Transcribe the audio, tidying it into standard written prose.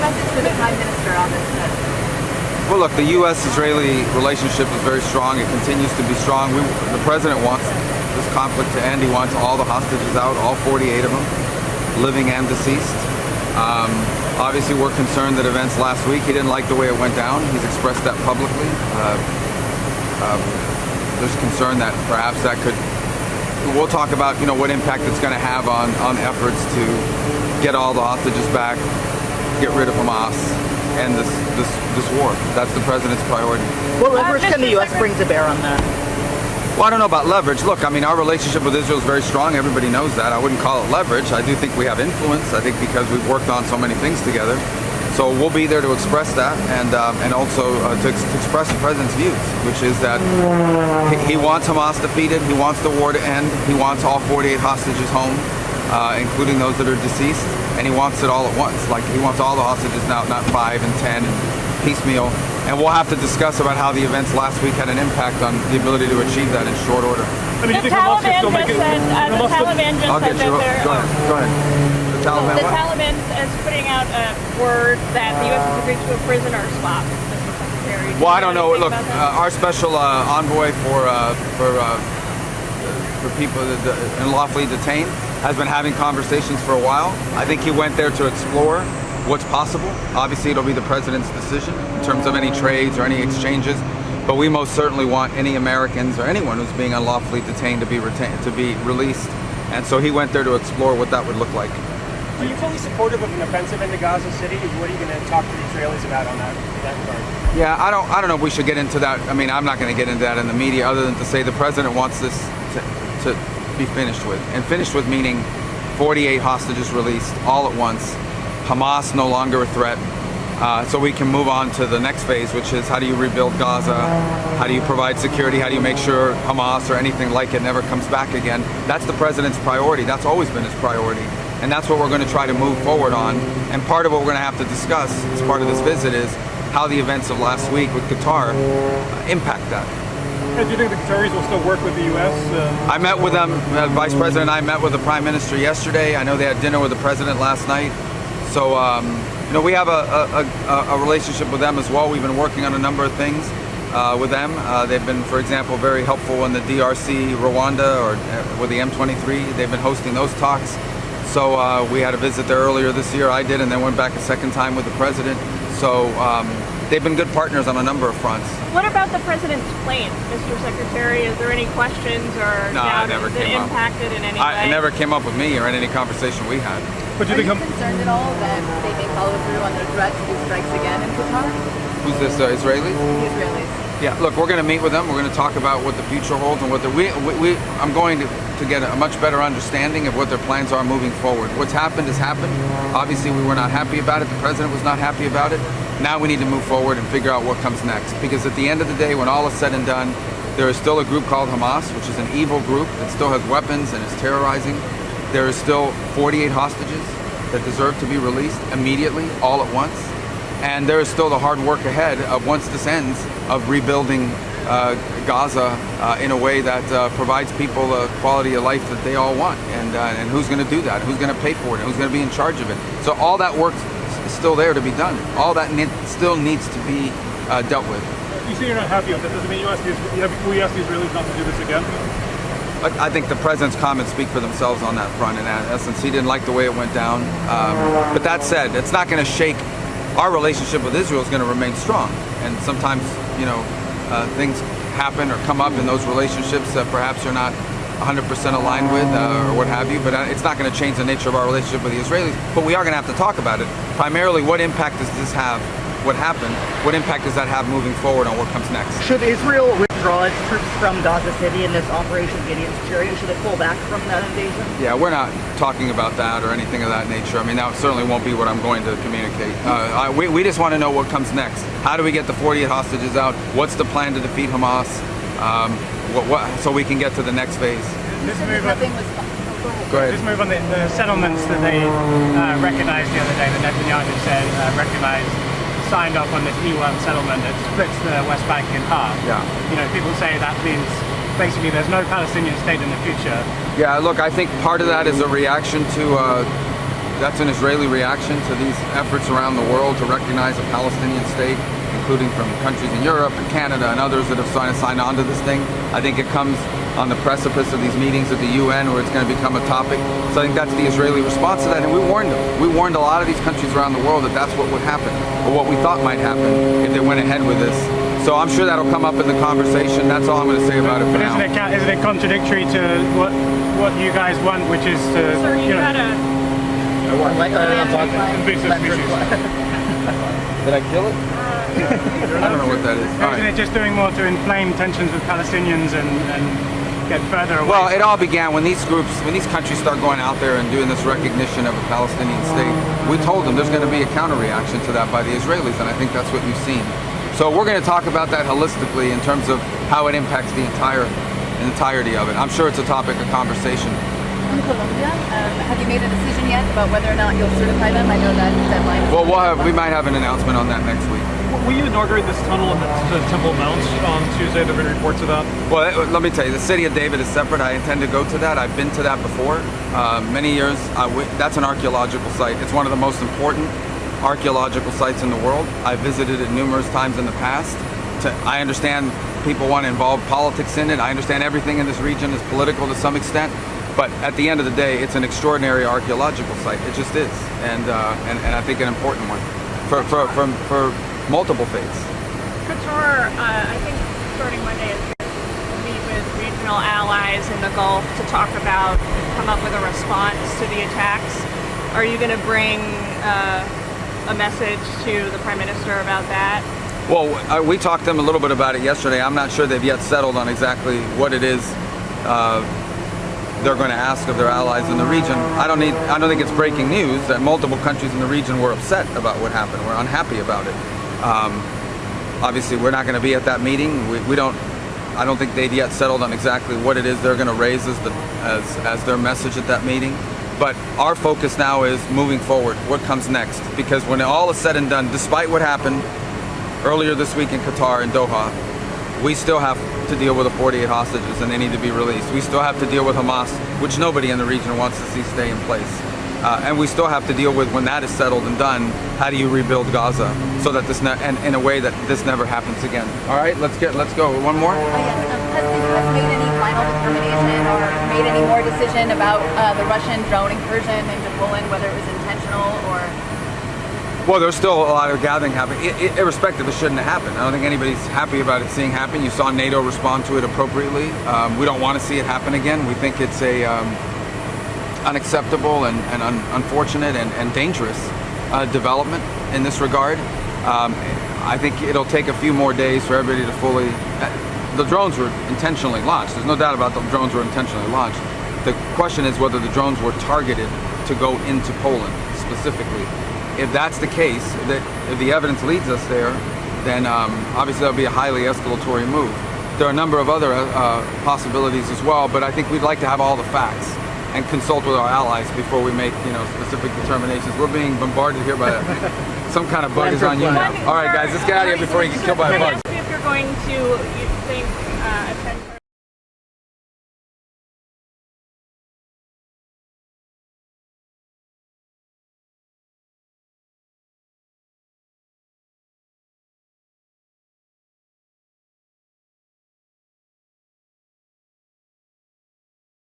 message for the Prime Minister on this trip? Well, look, the U.S.-Israeli relationship is very strong. It continues to be strong. The president wants this conflict to end. He wants all the hostages out, all 48 of them, living and deceased. Obviously, we're concerned that events last week, he didn't like the way it went down. He's expressed that publicly. There's concern that perhaps that could, we'll talk about, what impact it's going to have on efforts to get all the hostages back, get rid of Hamas, and this war. That's the president's priority. What leverage can the U.S. bring to bear on that? Well, I don't know about leverage. Look, our relationship with Israel is very strong. Everybody knows that. I wouldn't call it leverage. I do think we have influence. I think because we've worked on so many things together. So we'll be there to express that and also to express the president's views, which is that he wants Hamas defeated. He wants the war to end. He wants all 48 hostages home, including those that are deceased. And he wants it all at once. Like, he wants all the hostages now, not 5 and 10 and piecemeal. And we'll have to discuss about how the events last week had an impact on the ability to achieve that in short order. The Taliban just said that they're... Go ahead. The Taliban is putting out a word that the U.S. has agreed to a prisoner swap. Well, I don't know. Look, our special envoy for people unlawfully detained has been having conversations for a while. I think he went there to explore what's possible. Obviously, it'll be the president's decision in terms of any trades or any exchanges. But we most certainly want any Americans or anyone who's being unlawfully detained to be released. And so he went there to explore what that would look like. Are you fully supportive of an offensive into Gaza City? What are you going to talk to the Israelis about on that regard? Yeah, I don't know if we should get into that. I'm not going to get into that in the media, other than to say the president wants this to be finished with. And finished with meaning 48 hostages released all at once, Hamas no longer a threat, so we can move on to the next phase, which is how do you rebuild Gaza? How do you provide security? How do you make sure Hamas or anything like it never comes back again? That's the president's priority. That's always been his priority. And that's what we're going to try to move forward on. And part of what we're going to have to discuss as part of this visit is how the events of last week with Qatar impact that. Do you think the Qataris will still work with the U.S.? I met with them. Vice President and I met with the Prime Minister yesterday. I know they had dinner with the President last night. So, we have a relationship with them as well. We've been working on a number of things with them. They've been, for example, very helpful in the DRC, Rwanda, or with the M23. They've been hosting those talks. So we had a visit there earlier this year. I did, and then went back a second time with the president. So they've been good partners on a number of fronts. What about the president's plane, Mr. Secretary? Is there any questions or doubts that impacted in any way? It never came up with me or in any conversation we had. But are you concerned at all that they may follow through on their threat to do strikes again in Qatar? Who's this, Israelis? The Israelis. Yeah, look, we're going to meet with them. We're going to talk about what the future holds and what I'm going to get a much better understanding of what their plans are moving forward. What's happened has happened. Obviously, we were not happy about it. The president was not happy about it. Now we need to move forward and figure out what comes next. Because at the end of the day, when all is said and done, there is still a group called Hamas, which is an evil group that still has weapons and is terrorizing. There is still 48 hostages that deserve to be released immediately, all at once. And there is still the hard work ahead of, once this ends, of rebuilding Gaza in a way that provides people a quality of life that they all want. And who's going to do that? Who's going to pay for it? Who's going to be in charge of it? So all that work is still there to be done. All that still needs to be dealt with. You say you're not happy with it. Does it mean we ask the Israelis not to do this again? I think the president's comments speak for themselves on that front. In essence, he didn't like the way it went down. But that said, it's not going to shake. Our relationship with Israel is going to remain strong. And sometimes, things happen or come up in those relationships that perhaps you're not 100% aligned with or what have you. But it's not going to change the nature of our relationship with the Israelis. But we are going to have to talk about it. Primarily, what impact does this have? What happened? What impact does that have moving forward on what comes next? Should Israel withdraw its troops from Gaza City in this Operation Gideon's Fury? Should it pull back from that invasion? Yeah, we're not talking about that or anything of that nature. That certainly won't be what I'm going to communicate. We just want to know what comes next. How do we get the 48 hostages out? What's the plan to defeat Hamas? So we can get to the next phase. Go ahead. Just move on the settlements that they recognized the other day, that Netanyahu said signed off on this E1 settlement that splits the West Bank in half. Yeah. People say that means basically there's no Palestinian state in the future. Yeah, look, I think part of that is a reaction to that's an Israeli reaction to these efforts around the world to recognize a Palestinian state, including from countries in Europe and Canada and others that have signed on to this thing. I think it comes on the precipice of these meetings at the UN where it's going to become a topic. So I think that's the Israeli response to that, and we warned them. We warned a lot of these countries around the world that that's what would happen, or what we thought might happen if they went ahead with this. So I'm sure that'll come up in the conversation. That's all I'm going to say about it for now. Isn't it contradictory to what you guys want, which is to... So you got a... Did I kill it? I don't know what that is. Isn't it just doing more to inflame tensions with Palestinians and get further away? Well, it all began when these countries start going out there and doing this recognition of a Palestinian state. We told them there's going to be a counter-reaction to that by the Israelis, and I think that's what you've seen. So we're going to talk about that holistically in terms of how it impacts the entirety of it. I'm sure it's a topic of conversation. In Colombia, have you made a decision yet about whether or not you'll certify them? I know that deadline is... Well, we might have an announcement on that next week. Will you inaugurate this tunnel in the Temple Mount on Tuesday? There have been reports of that. Well, let me tell you, the city of David is separate. I intend to go to that. I've been to that before, many years. That's an archaeological site. It's one of the most important archaeological sites in the world. I visited it numerous times in the past. I understand people want to involve politics in it. I understand everything in this region is political to some extent. But at the end of the day, it's an extraordinary archaeological site. It just is, and I think an important one for multiple faiths. Qatar, I think starting Monday is going to meet with regional allies in the Gulf to talk about, come up with a response to the attacks. Are you going to bring a message to the Prime Minister about that? Well, we talked to them a little bit about it yesterday. I'm not sure they've yet settled on exactly what it is they're going to ask of their allies in the region. I don't think it's breaking news that multiple countries in the region were upset about what happened. We're unhappy about it. Obviously, we're not going to be at that meeting. I don't think they've yet settled on exactly what it is they're going to raise as their message at that meeting. But our focus now is moving forward. What comes next? Because when all is said and done, despite what happened earlier this week in Qatar and Doha, we still have to deal with the 48 hostages, and they need to be released. We still have to deal with Hamas, which nobody in the region wants to see stay in place. And we still have to deal with, when that is settled and done, how do you rebuild Gaza so that and in a way that this never happens again. All right, let's go. One more. Yes, has the U.S. made any final determination or made any more decision about the Russian drone incursion into Poland, whether it was intentional or? Well, there's still a lot of gathering happening. Irrespective, it shouldn't have happened. I don't think anybody's happy about it seeing happen. You saw NATO respond to it appropriately. We don't want to see it happen again. We think it's a unacceptable and unfortunate and dangerous development in this regard. I think it'll take a few more days for everybody to fully... The drones were intentionally launched. There's no doubt about the drones were intentionally launched. The question is whether the drones were targeted to go into Poland specifically. If that's the case, that if the evidence leads us there, then obviously that would be a highly escalatory move. There are a number of other possibilities as well, but I think we'd like to have all the facts and consult with our allies before we make specific determinations. We're being bombarded here by some kind of bug is on you now. All right, guys, let's get out of here before you get killed by a bug. If you're going to, you think, attend